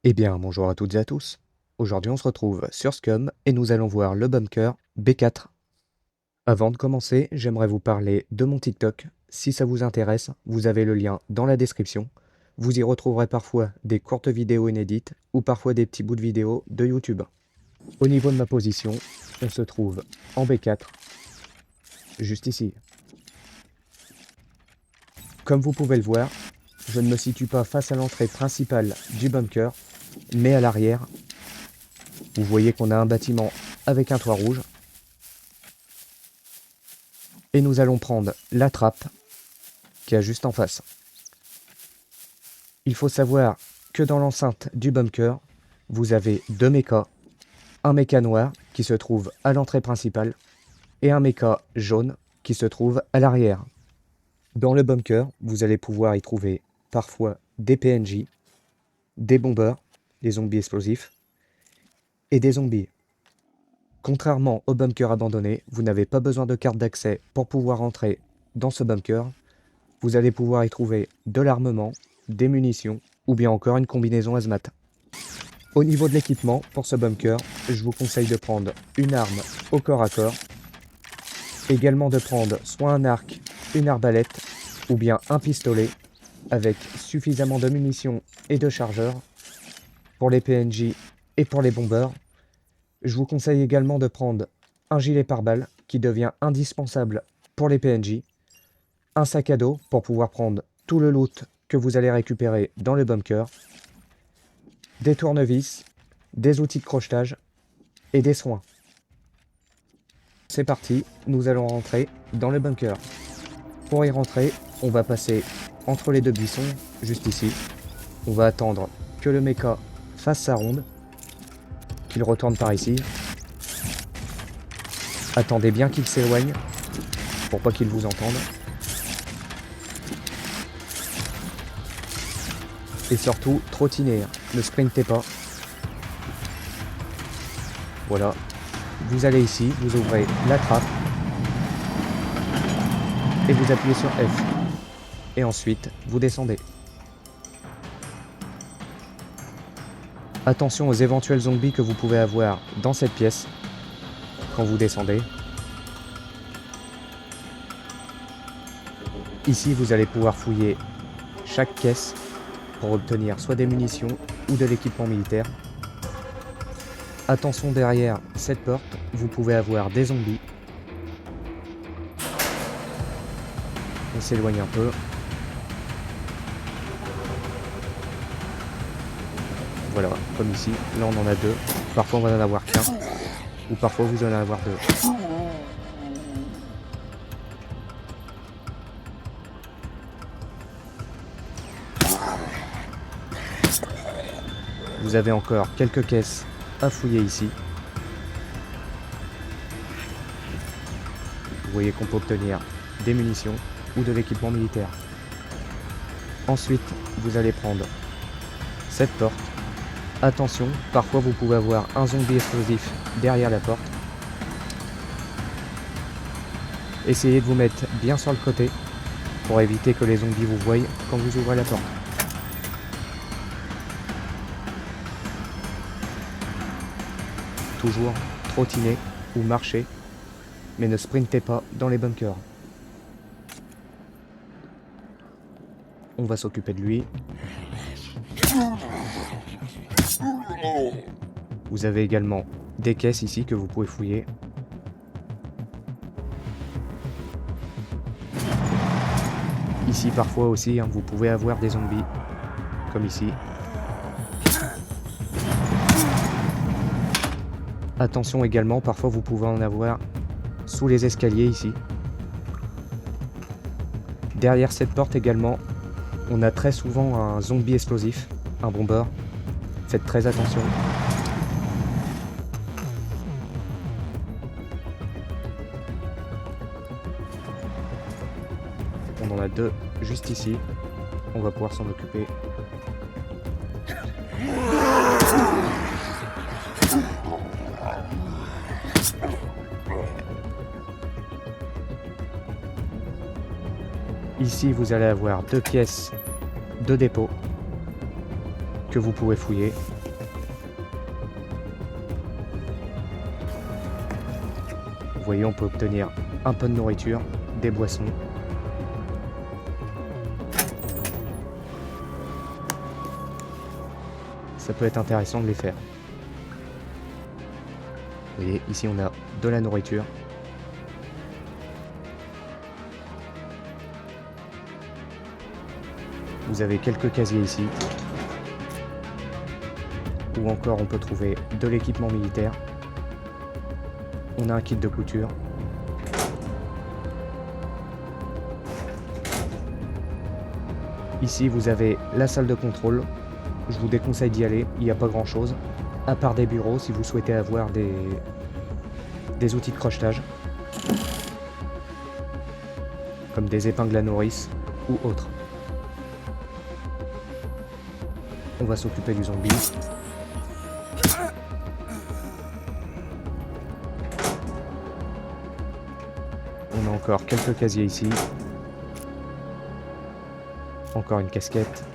Eh bien, bonjour à toutes et à tous. Aujourd'hui, on se retrouve sur Scum et nous allons voir le bunker B4. Avant de commencer, j'aimerais vous parler de mon TikTok. Si ça vous intéresse, vous avez le lien dans la description. Vous y retrouverez parfois des courtes vidéos inédites ou parfois des petits bouts de vidéos de YouTube. Au niveau de ma position, on se trouve en B4, juste ici. Comme vous pouvez le voir, je ne me situe pas face à l'entrée principale du bunker, mais à l'arrière. Vous voyez qu'on a un bâtiment avec un toit rouge. Et nous allons prendre la trappe qui est juste en face. Il faut savoir que dans l'enceinte du bunker, vous avez deux mechas, un mecha noir qui se trouve à l'entrée principale et un mecha jaune qui se trouve à l'arrière. Dans le bunker, vous allez pouvoir y trouver parfois des PNJ, des bombers, des zombies explosifs et des zombies. Contrairement au bunker abandonné, vous n'avez pas besoin de carte d'accès pour pouvoir entrer dans ce bunker. Vous allez pouvoir y trouver de l'armement, des munitions ou bien encore une combinaison hazmat. Au niveau de l'équipement, pour ce bunker, je vous conseille de prendre une arme au corps à corps, également de prendre soit un arc, une arbalète ou bien un pistolet avec suffisamment de munitions et de chargeurs. Pour les PNJ et pour les bombeurs, je vous conseille également de prendre un gilet pare-balles qui devient indispensable pour les PNJ, un sac à dos pour pouvoir prendre tout le loot que vous allez récupérer dans le bunker, des tournevis, des outils de crochetage et des soins. C'est parti, nous allons rentrer dans le bunker. Pour y rentrer, on va passer entre les deux buissons, juste ici. On va attendre que le mecha fasse sa ronde, qu'il retourne par ici. Attendez bien qu'il s'éloigne, pour pas qu'il vous entende. Et surtout, trottinez, ne sprintez pas. Voilà. Vous allez ici, vous ouvrez la trappe. Et vous appuyez sur F. Et ensuite, vous descendez. Attention aux éventuels zombies que vous pouvez avoir dans cette pièce quand vous descendez. Ici, vous allez pouvoir fouiller chaque caisse pour obtenir soit des munitions ou de l'équipement militaire. Attention derrière cette porte, vous pouvez avoir des zombies. On s'éloigne un peu. Voilà, comme ici. Là, on en a deux. Parfois, on va en avoir qu'un. Ou parfois, vous allez en avoir deux. Vous avez encore quelques caisses à fouiller ici. Vous voyez qu'on peut obtenir des munitions ou de l'équipement militaire. Ensuite, vous allez prendre cette porte. Attention, parfois vous pouvez avoir un zombie explosif derrière la porte. Essayez de vous mettre bien sur le côté pour éviter que les zombies vous voient quand vous ouvrez la porte. Toujours trottiner ou marcher, mais ne sprintez pas dans les bunkers. On va s'occuper de lui. Vous avez également des caisses ici que vous pouvez fouiller. Ici parfois aussi, vous pouvez avoir des zombies, comme ici. Attention également, parfois vous pouvez en avoir sous les escaliers ici. Derrière cette porte également, on a très souvent un zombie explosif, un bomber. Faites très attention. On en a deux juste ici. On va pouvoir s'en occuper. Ici, vous allez avoir deux pièces de dépôt. que vous pouvez fouiller. Vous voyez, on peut obtenir un peu de nourriture, des boissons. Ça peut être intéressant de les faire. Vous voyez, ici on a de la nourriture. Vous avez quelques casiers ici. Ou encore on peut trouver de l'équipement militaire. On a un kit de couture. Ici vous avez la salle de contrôle. Je vous déconseille d'y aller, il n'y a pas grand chose. À part des bureaux si vous souhaitez avoir des outils de crochetage. Comme des épingles à nourrice ou autres. On va s'occuper du zombie. On a encore quelques casiers ici. Encore une casquette.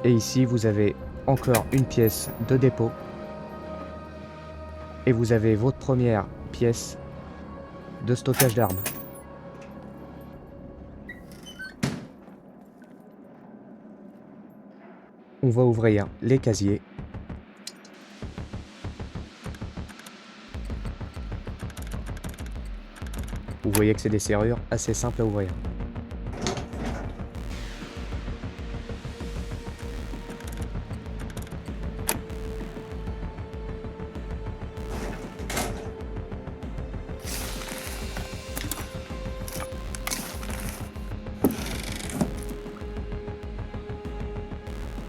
Et ici, vous avez encore une pièce de dépôt. Et vous avez votre première pièce de stockage d'armes. On va ouvrir les casiers. Vous voyez que c'est des serrures assez simples à ouvrir.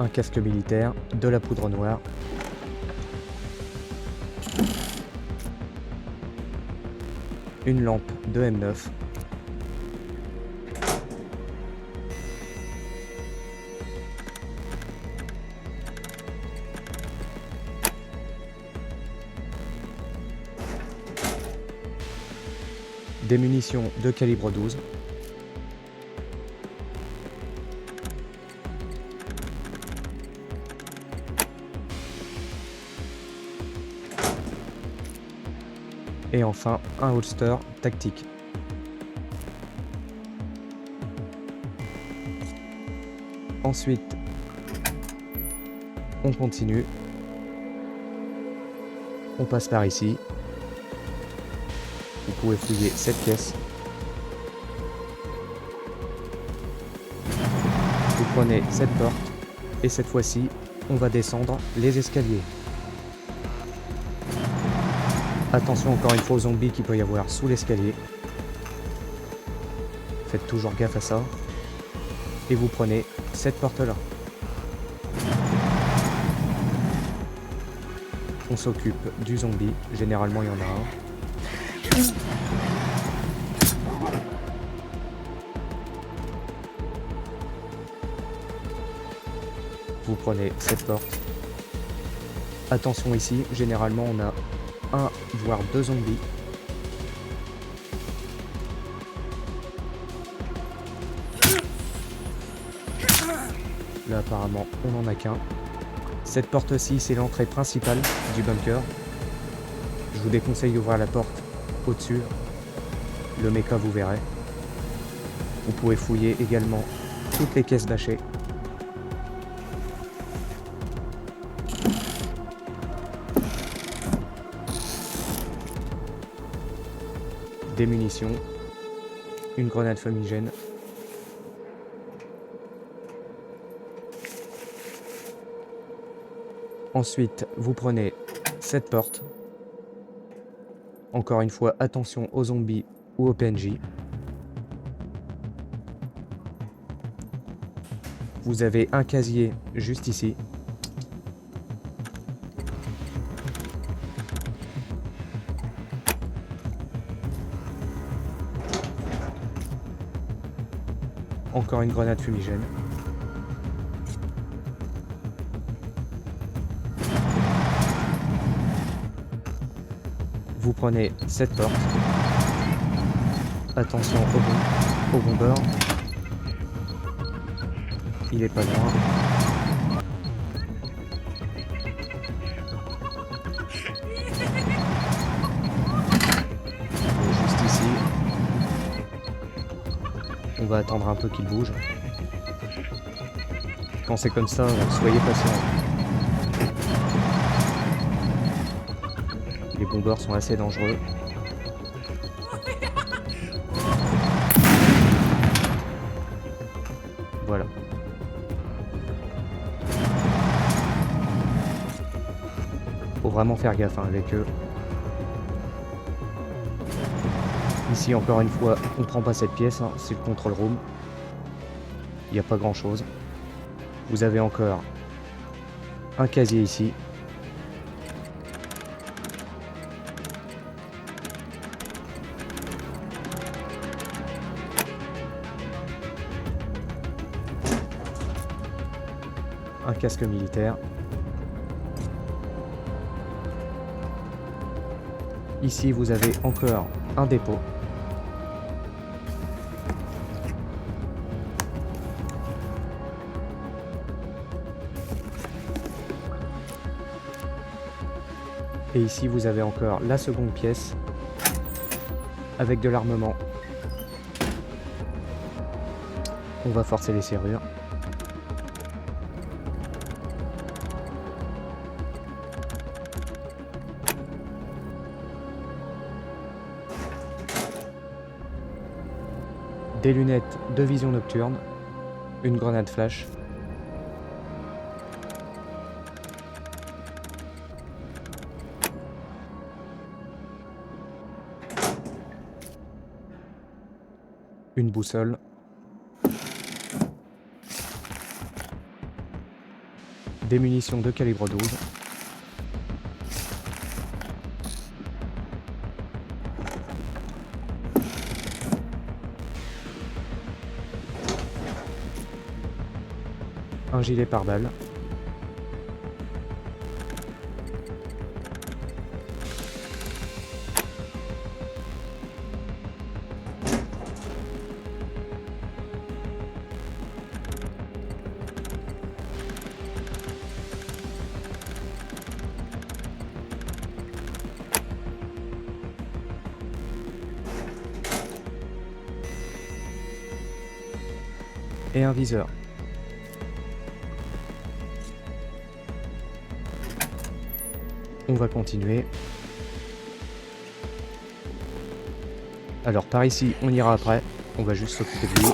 Un casque militaire, de la poudre noire. Une lampe de M9. Des munitions de calibre 12. Et enfin, un holster tactique. Ensuite, on continue. On passe par ici. Vous pouvez fouiller cette caisse. Vous prenez cette porte. Et cette fois-ci, on va descendre les escaliers. Attention encore une fois aux zombies qu'il peut y avoir sous l'escalier. Faites toujours gaffe à ça. Et vous prenez cette porte-là. On s'occupe du zombie. Généralement, il y en a un. Vous prenez cette porte. Attention ici, généralement, on a un voire deux zombies. Là apparemment on n'en a qu'un. Cette porte-ci c'est l'entrée principale du bunker. Je vous déconseille d'ouvrir la porte au-dessus. Le mecha vous verrez. Vous pouvez fouiller également toutes les caisses bâchées. Des munitions, une grenade fumigène. Ensuite, vous prenez cette porte. Encore une fois, attention aux zombies ou aux PNJ. Vous avez un casier juste ici. Encore une grenade fumigène. Vous prenez cette porte. Attention au bombeur. Il est pas loin. Il est juste ici. On va attendre un peu qu'il bouge. Quand c'est comme ça, soyez patient. Les bombeurs sont assez dangereux. Voilà. Faut vraiment faire gaffe hein, avec eux. Ici, encore une fois, on prend pas cette pièce, hein, c'est le control room. Il n'y a pas grand chose. Vous avez encore un casier ici. Un casque militaire. Ici, vous avez encore un dépôt. Et ici, vous avez encore la seconde pièce avec de l'armement. On va forcer les serrures. Des lunettes de vision nocturne, une grenade flash, une boussole, des munitions de calibre 12, un gilet pare-balles, et un viseur. On va continuer. Alors par ici, on ira après. On va juste s'occuper de lui.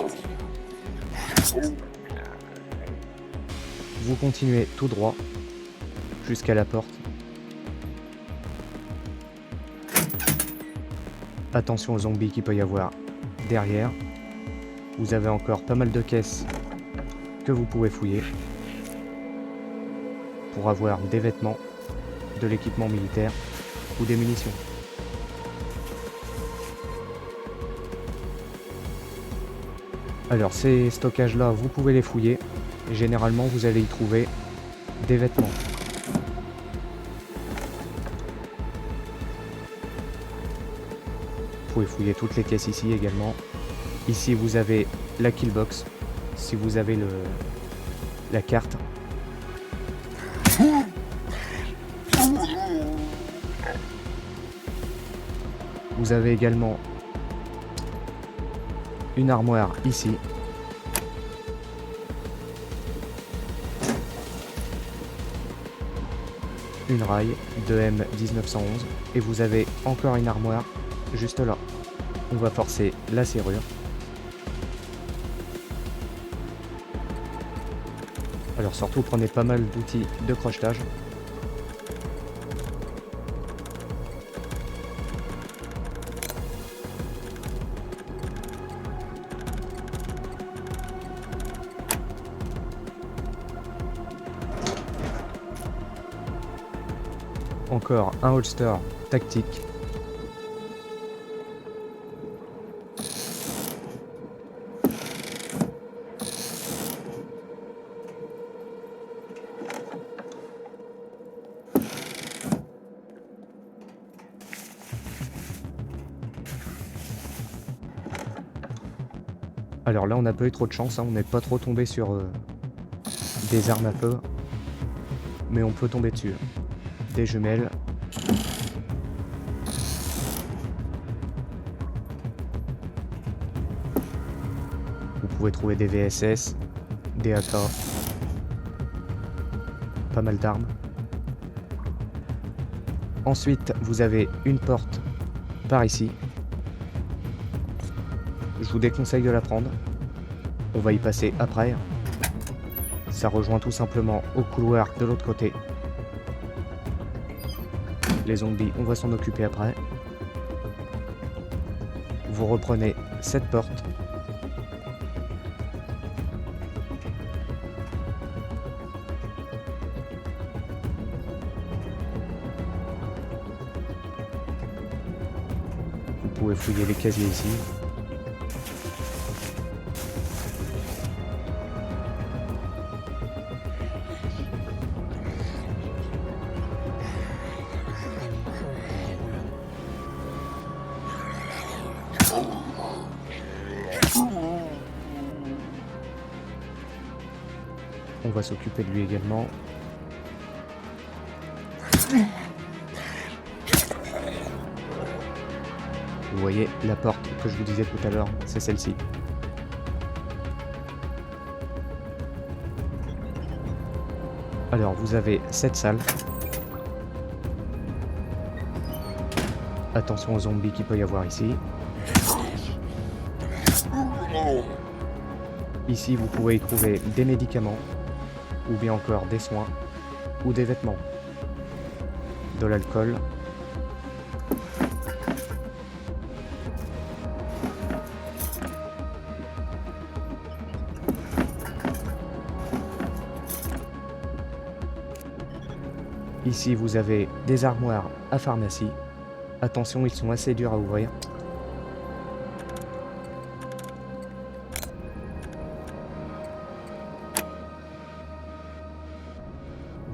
Vous continuez tout droit jusqu'à la porte. Attention aux zombies qu'il peut y avoir derrière. Vous avez encore pas mal de caisses que vous pouvez fouiller pour avoir des vêtements, de l'équipement militaire ou des munitions. Alors ces stockages là, vous pouvez les fouiller et généralement vous allez y trouver des vêtements. Vous pouvez fouiller toutes les caisses ici également. Ici vous avez la killbox, si vous avez la carte. Vous avez également une armoire ici. Une raille de M1911 et vous avez encore une armoire juste là. On va forcer la serrure. Alors surtout prenez pas mal d'outils de crochetage. Encore un holster tactique. Alors là on n'a pas eu trop de chance, hein, on n'est pas trop tombé sur des armes à feu, mais on peut tomber dessus. Des jumelles. Vous pouvez trouver des VSS, des AK, pas mal d'armes. Ensuite, vous avez une porte par ici. Je vous déconseille de la prendre. On va y passer après. Ça rejoint tout simplement au couloir de l'autre côté. Les zombies, on va s'en occuper après. Vous reprenez cette porte. Vous pouvez fouiller les casiers ici. On va s'occuper de lui également. Vous voyez, la porte que je vous disais tout à l'heure, c'est celle-ci. Alors, vous avez cette salle. Attention aux zombies qu'il peut y avoir ici. Ici, vous pouvez y trouver des médicaments, ou bien encore des soins, ou des vêtements, de l'alcool. Ici, vous avez des armoires à pharmacie. Attention, ils sont assez durs à ouvrir.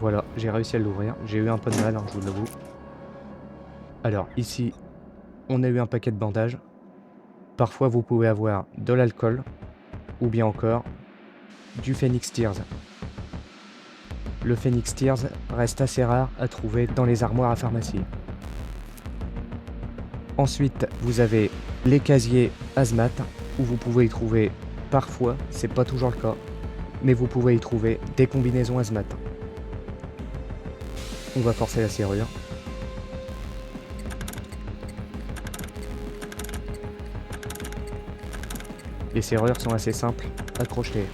Voilà, j'ai réussi à l'ouvrir. J'ai eu un peu de mal, hein, je vous l'avoue. Alors, ici, on a eu un paquet de bandages. Parfois, vous pouvez avoir de l'alcool, ou bien encore du Phoenix Tears. Le Phoenix Tears reste assez rare à trouver dans les armoires à pharmacie. Ensuite, vous avez les casiers hazmat, où vous pouvez y trouver, parfois, c'est pas toujours le cas, mais vous pouvez y trouver des combinaisons hazmat. On va forcer la serrure. Les serrures sont assez simples à crocheter.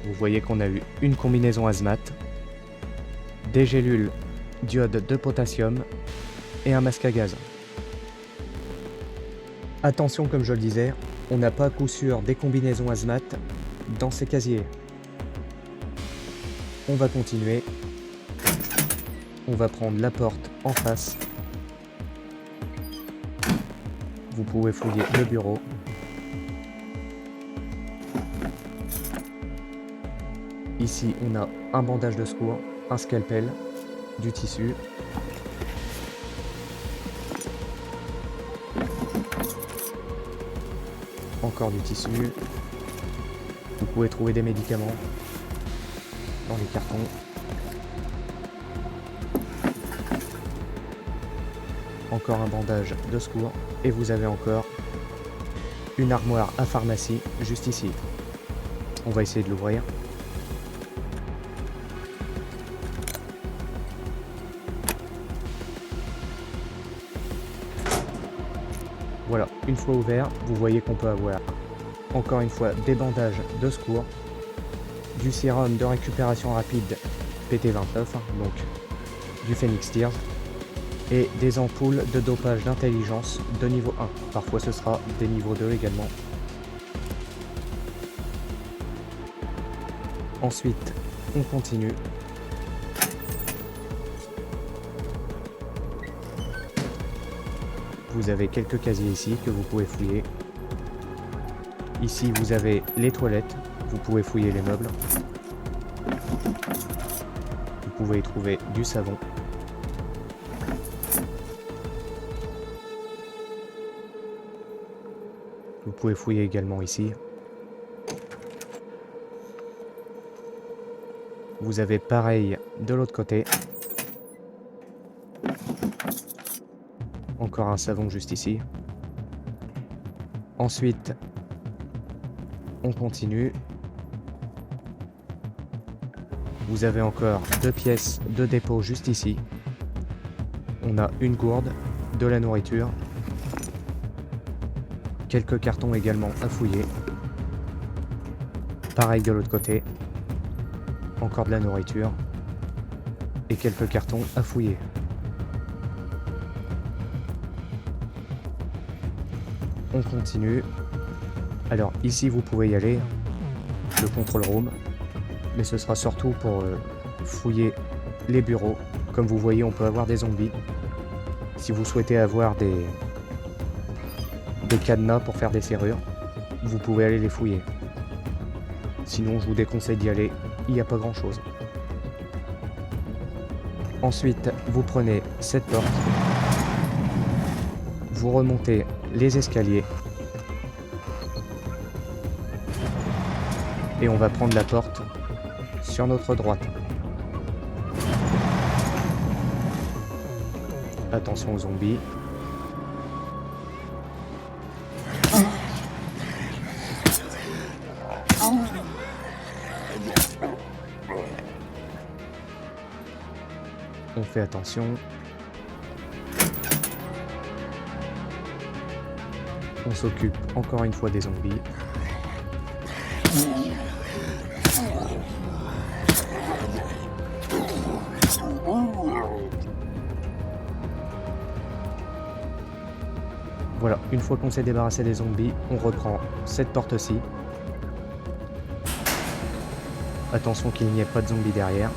Vous voyez qu'on a eu une combinaison hazmat, des gélules d'iode de potassium et un masque à gaz. Attention, comme je le disais, on n'a pas à coup sûr des combinaisons hazmat dans ces casiers. On va continuer. On va prendre la porte en face. Vous pouvez fouiller le bureau. Ici, on a un bandage de secours, un scalpel, du tissu. Encore du tissu. Vous pouvez trouver des médicaments dans les cartons. Encore un bandage de secours. Et vous avez encore une armoire à pharmacie juste ici. On va essayer de l'ouvrir. Voilà, une fois ouvert, vous voyez qu'on peut avoir encore une fois des bandages de secours, du sérum de récupération rapide PT29, donc du Phoenix Tears, et des ampoules de dopage d'intelligence de niveau 1. Parfois ce sera des niveaux 2 également. Ensuite, on continue. Vous avez quelques casiers ici que vous pouvez fouiller. Ici, vous avez les toilettes. Vous pouvez fouiller les meubles. Vous pouvez y trouver du savon. Vous pouvez fouiller également ici. Vous avez pareil de l'autre côté. Encore un savon juste ici. Ensuite, on continue. Vous avez encore 2 pièces de dépôt juste ici. On a une gourde, de la nourriture, quelques cartons également à fouiller. Pareil de l'autre côté. Encore de la nourriture et quelques cartons à fouiller. On continue. Alors ici vous pouvez y aller, le control room, mais ce sera surtout pour fouiller les bureaux. Comme vous voyez, on peut avoir des zombies. Si vous souhaitez avoir des cadenas pour faire des serrures, vous pouvez aller les fouiller. Sinon je vous déconseille d'y aller, il n'y a pas grand chose. Ensuite, vous prenez cette porte, vous remontez les escaliers et on va prendre la porte sur notre droite. Attention aux zombies. On fait attention. On s'occupe encore une fois des zombies. Voilà, une fois qu'on s'est débarrassé des zombies, on reprend cette porte-ci. Attention qu'il n'y ait pas de zombies derrière.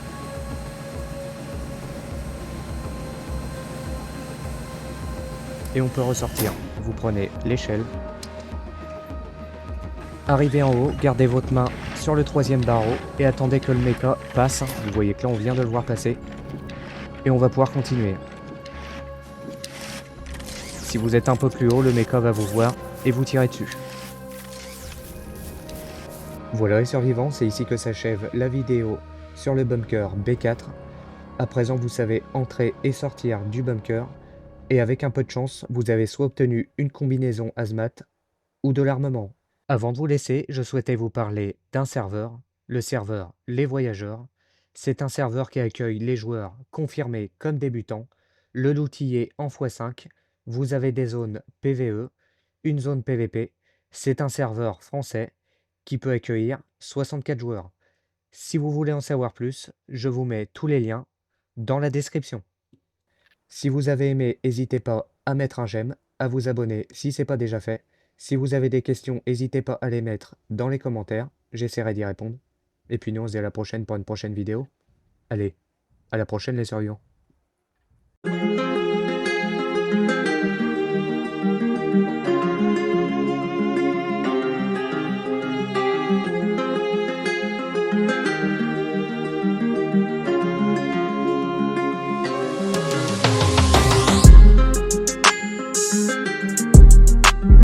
Et on peut ressortir. Vous prenez l'échelle. Arrivez en haut, gardez votre main sur le 3e barreau et attendez que le mecha passe. Vous voyez que là on vient de le voir passer. Et on va pouvoir continuer. Si vous êtes un peu plus haut, le mecha va vous voir et vous tirer dessus. Voilà les survivants, c'est ici que s'achève la vidéo sur le bunker B4. À présent, vous savez entrer et sortir du bunker. Et avec un peu de chance, vous avez soit obtenu une combinaison hazmat ou de l'armement. Avant de vous laisser, je souhaitais vous parler d'un serveur, le serveur Les Voyageurs. C'est un serveur qui accueille les joueurs confirmés comme débutants, le lootillé en x5, vous avez des zones PvE, une zone PvP. C'est un serveur français qui peut accueillir 64 joueurs. Si vous voulez en savoir plus, je vous mets tous les liens dans la description. Si vous avez aimé, n'hésitez pas à mettre un j'aime, à vous abonner si ce n'est pas déjà fait. Si vous avez des questions, n'hésitez pas à les mettre dans les commentaires, j'essaierai d'y répondre. Et puis nous on se dit à la prochaine pour une prochaine vidéo. Allez, à la prochaine les survivants.